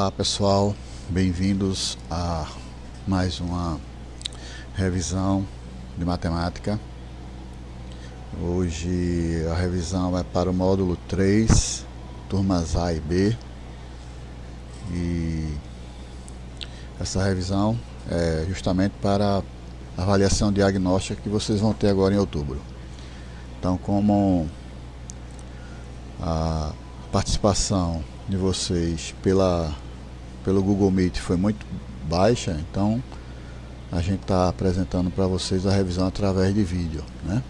Olá pessoal, bem-vindos a mais uma revisão de matemática. Hoje a revisão é para o módulo 3, turmas A e B, e essa revisão é justamente para a avaliação diagnóstica que vocês vão ter agora em outubro. Então, como a participação de vocês pelo Google Meet foi muito baixa, então a gente está apresentando para vocês a revisão através de vídeo, né?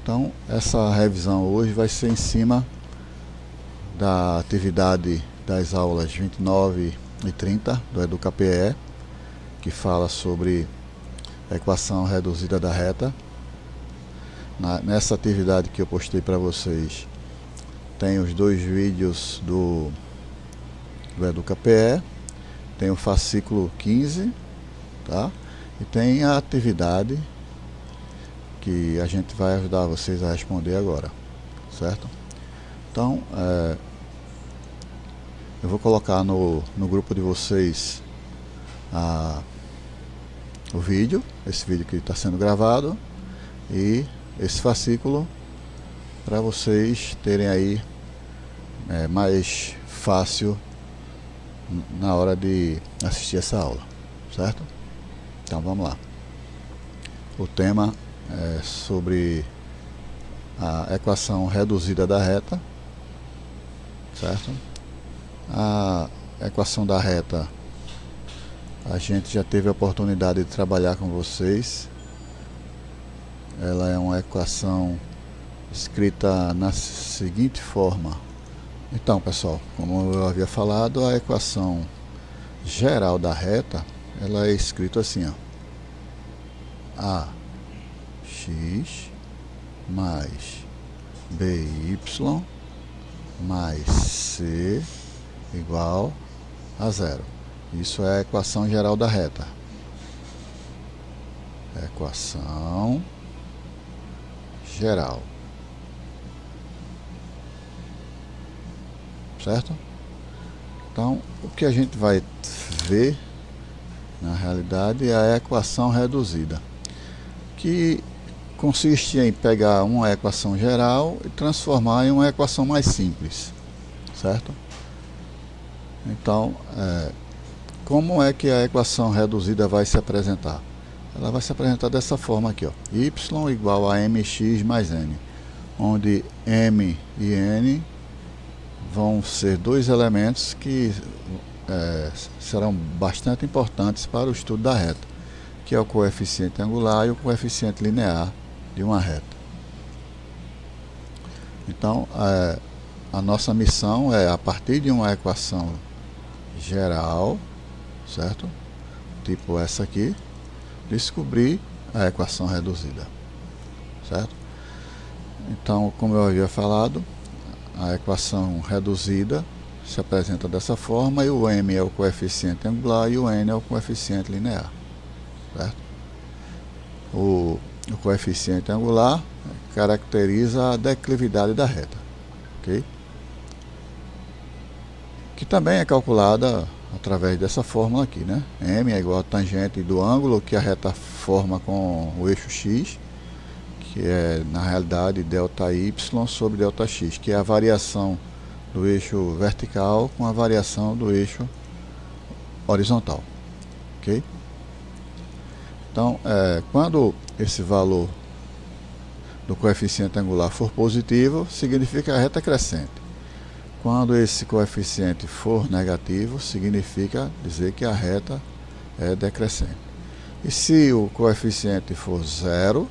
Então essa revisão hoje vai ser em cima da atividade das aulas 29 e 30 do EducaPE, que fala sobre a equação reduzida da reta. Nessa atividade que eu postei para vocês, tem os dois vídeos do EducaPE, tem o fascículo 15, tá? E tem a atividade que a gente vai ajudar vocês a responder agora, certo? Então, eu vou colocar no grupo de vocês o vídeo, esse vídeo que está sendo gravado, e esse fascículo para vocês terem aí mais fácil na hora de assistir essa aula, certo? Então vamos lá. O tema é sobre a equação reduzida da reta, certo? A equação da reta a gente já teve a oportunidade de trabalhar com vocês. Ela é uma equação escrita na seguinte forma. Então pessoal, como eu havia falado, a equação geral da reta, ela é escrita assim, ó: ax mais by mais c igual a zero. Isso é a equação geral da reta. Equação geral, certo? Então, o que a gente vai ver na realidade é a equação reduzida, que consiste em pegar uma equação geral e transformar em uma equação mais simples, certo? Então, como é que a equação reduzida vai se apresentar? Ela vai se apresentar dessa forma aqui, ó: y igual a mx mais n, onde m e n vão ser dois elementos que serão bastante importantes para o estudo da reta, que é o coeficiente angular e o coeficiente linear de uma reta. Então, a nossa missão é, a partir de uma equação geral, certo? Tipo essa aqui, descobrir a equação reduzida, certo? Então, como eu havia falado, a equação reduzida se apresenta dessa forma, e o m é o coeficiente angular e o n é o coeficiente linear, certo? O coeficiente angular caracteriza a declividade da reta, ok? Que também é calculada através dessa fórmula aqui, né? M é igual a tangente do ângulo que a reta forma com o eixo x, que é na realidade delta y sobre delta x, que é a variação do eixo vertical com a variação do eixo horizontal, ok? Então, quando esse valor do coeficiente angular for positivo, significa que a reta é crescente. Quando esse coeficiente for negativo, significa dizer que a reta é decrescente. E se o coeficiente for zero,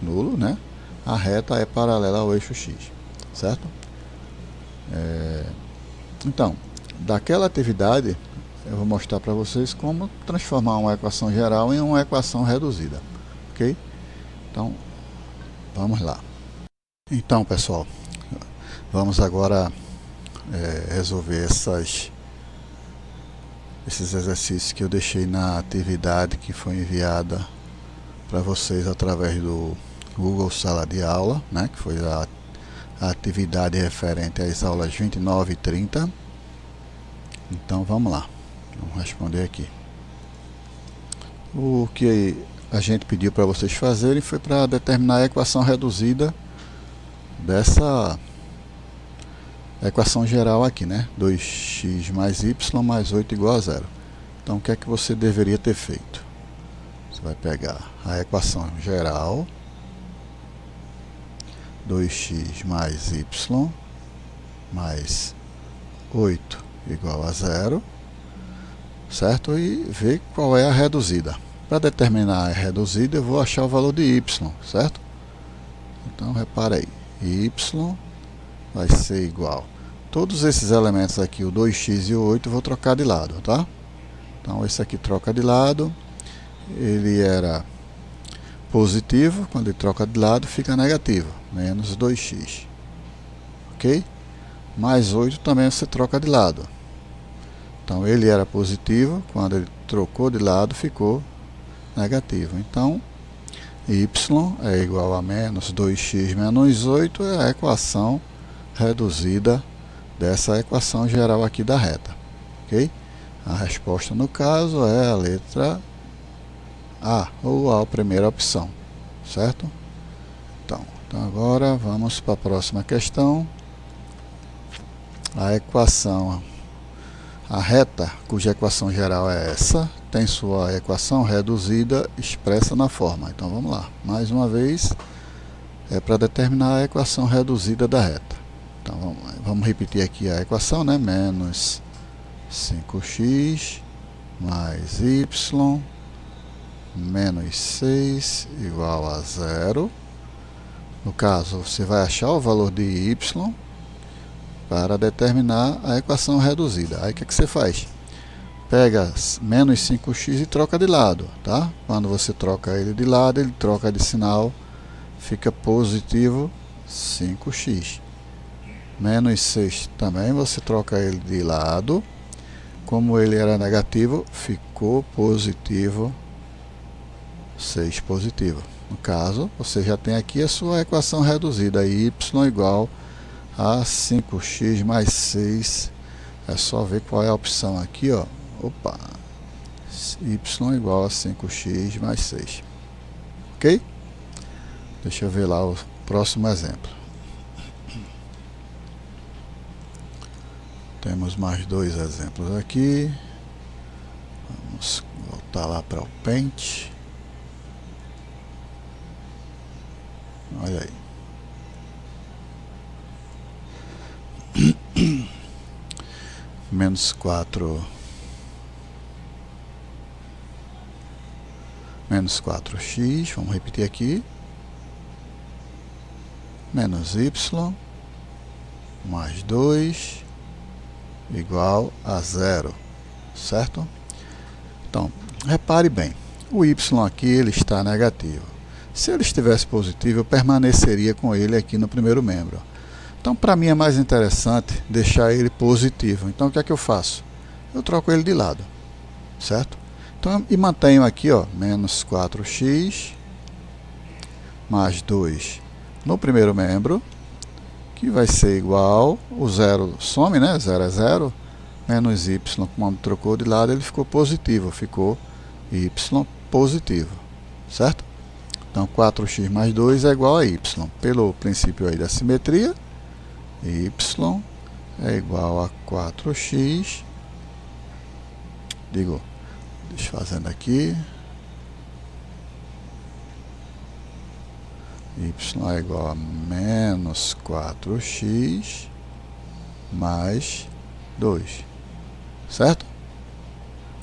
nulo, né, a reta é paralela ao eixo x, certo? Então, daquela atividade, eu vou mostrar para vocês como transformar uma equação geral em uma equação reduzida, ok? Então, vamos lá. Então, pessoal, vamos agora resolver esses exercícios que eu deixei na atividade que foi enviada para vocês através do Google Sala de Aula, né, que foi a atividade referente às aulas 29 e 30. Então vamos lá, vamos responder aqui. O que a gente pediu para vocês fazerem foi para determinar a equação reduzida dessa equação geral aqui, né? 2x mais y mais 8 igual a zero. Então o que é que você deveria ter feito? Você vai pegar a equação geral, 2x mais y mais 8 igual a zero, certo? E ver qual é a reduzida. Para determinar a reduzida, eu vou achar o valor de y, certo? Então repara aí, y vai ser igual. Todos esses elementos aqui, o 2x e o 8, eu vou trocar de lado, tá? Então esse aqui troca de lado, ele era positivo, quando ele troca de lado fica negativo, menos 2x, ok? Mais 8 também você troca de lado, então ele era positivo, quando ele trocou de lado ficou negativo, então y é igual a menos 2x menos 8, é a equação reduzida dessa equação geral aqui da reta, ok? A resposta no caso é a letra A, ou a primeira opção, certo? Então agora vamos para a próxima questão. A equação, a reta cuja equação geral é essa, tem sua equação reduzida expressa na forma. Então vamos lá, mais uma vez, é para determinar a equação reduzida da reta. Então vamos repetir aqui a equação, né? Menos 5x mais y menos 6 igual a zero. No caso, você vai achar o valor de y para determinar a equação reduzida. Aí o que você faz? Pega menos 5x e troca de lado, tá? Quando você troca ele de lado, ele troca de sinal, fica positivo 5x. Menos 6 também, você troca ele de lado, como ele era negativo, ficou positivo 6 positivo. No caso, você já tem aqui a sua equação reduzida, y igual a 5x mais 6. É só ver qual é a opção aqui, ó. Opa! Y igual a 5x mais 6. Ok? Deixa eu ver lá o próximo exemplo. Temos mais dois exemplos aqui. Vamos voltar lá para o Paint. Olha aí. Menos 4. Menos 4x. Vamos repetir aqui. Menos y. Mais 2. Igual a zero. Certo? Então, repare bem. O y aqui ele está negativo. Se ele estivesse positivo, eu permaneceria com ele aqui no primeiro membro. Então, para mim é mais interessante deixar ele positivo. Então, o que é que eu faço? Eu troco ele de lado, certo? Então, e mantenho aqui, ó, menos 4x mais 2 no primeiro membro, que vai ser igual, o zero some, né? 0 é 0, menos y, como trocou de lado, ele ficou positivo, ficou y positivo, certo? Então, 4x mais 2 é igual a y. Pelo princípio aí da simetria, y é igual a 4x, desfazendo aqui, y é igual a menos 4x mais 2, certo?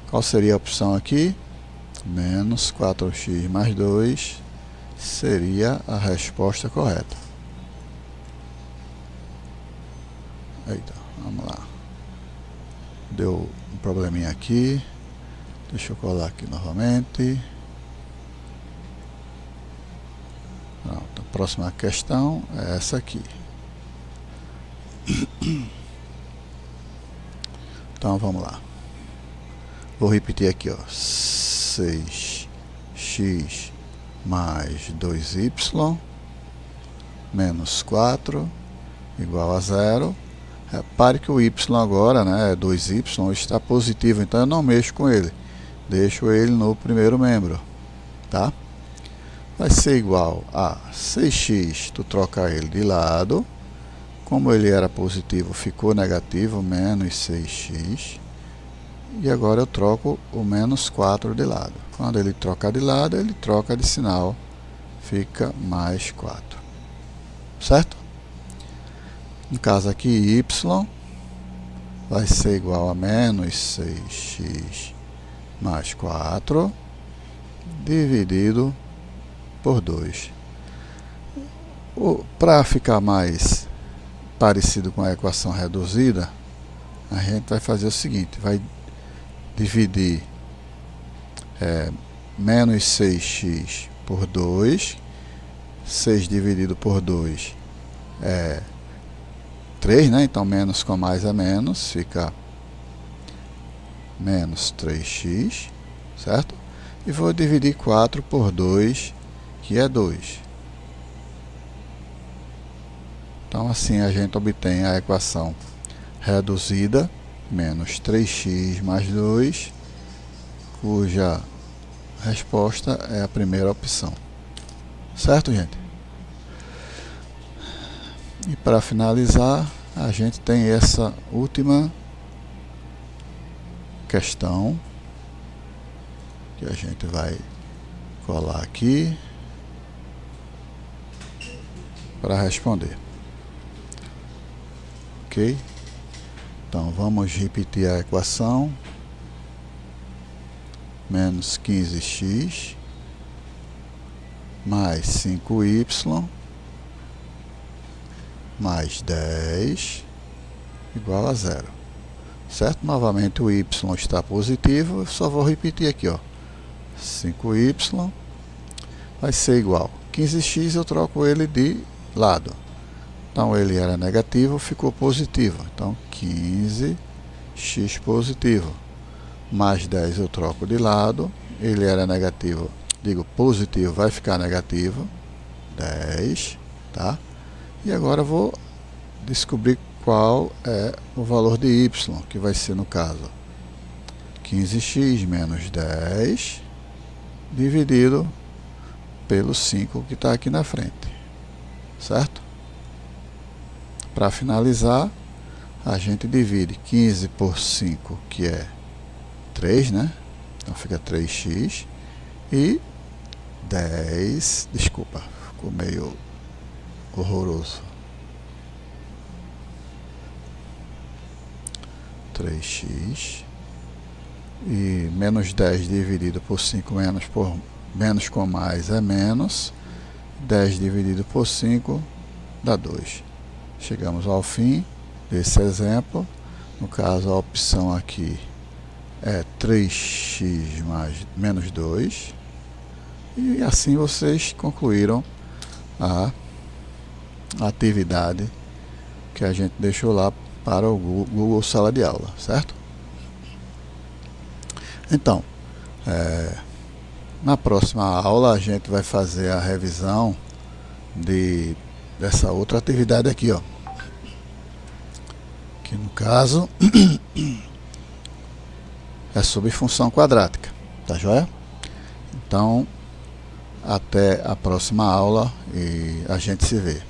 Qual seria a opção aqui? Menos 4x mais 2 seria a resposta correta. Eita, vamos lá. Deu um probleminha aqui. Deixa eu colar aqui novamente. Pronto, a próxima questão é essa aqui. Então vamos lá. Vou repetir aqui, ó. 6x mais 2y menos 4 igual a zero. Repare que o y agora, né, 2y, está positivo, então eu não mexo com ele. Deixo ele no primeiro membro, tá? Vai ser igual a 6x, tu troca ele de lado. Como ele era positivo, ficou negativo, menos 6x. E agora eu troco o menos 4 de lado. Quando ele troca de lado, ele troca de sinal, fica mais 4. Certo? No caso aqui, y vai ser igual a menos 6x mais 4 dividido por 2. Para ficar mais parecido com a equação reduzida, a gente vai fazer o seguinte, vai dividir menos 6x por 2, 6 dividido por 2 é 3, né? Então menos com mais é menos, fica menos 3x, certo? E vou dividir 4 por 2, que é 2. Então assim a gente obtém a equação reduzida, menos 3x mais 2, cuja resposta é a primeira opção. Certo, gente? E para finalizar, a gente tem essa última questão que a gente vai colar aqui para responder. Ok? Então vamos repetir a equação. Menos 15x mais 5y mais 10 igual a 0. Certo? Novamente o y está positivo, eu só vou repetir aqui, ó. 5y vai ser igual. 15x eu troco ele de lado. Então ele era negativo, ficou positivo. Então 15x positivo. Mais 10 eu troco de lado. Ele era negativo, digo positivo, vai ficar negativo. 10, tá? E agora eu vou descobrir qual é o valor de y, que vai ser no caso 15x menos 10 dividido pelo 5 que está aqui na frente, certo? Para finalizar, a gente divide 15 por 5, que é 3, né? Então fica 3x e 10, desculpa, ficou meio horroroso. 3x e menos 10 dividido por 5 menos com mais é menos. 10 dividido por 5 dá 2. Chegamos ao fim desse exemplo. No caso, a opção aqui é 3x mais menos 2. E assim vocês concluíram a atividade que a gente deixou lá para o Google Sala de Aula, certo? Então, na próxima aula a gente vai fazer a revisão dessa outra atividade aqui, ó. Que no caso é sobre função quadrática, tá joia? Então, até a próxima aula e a gente se vê.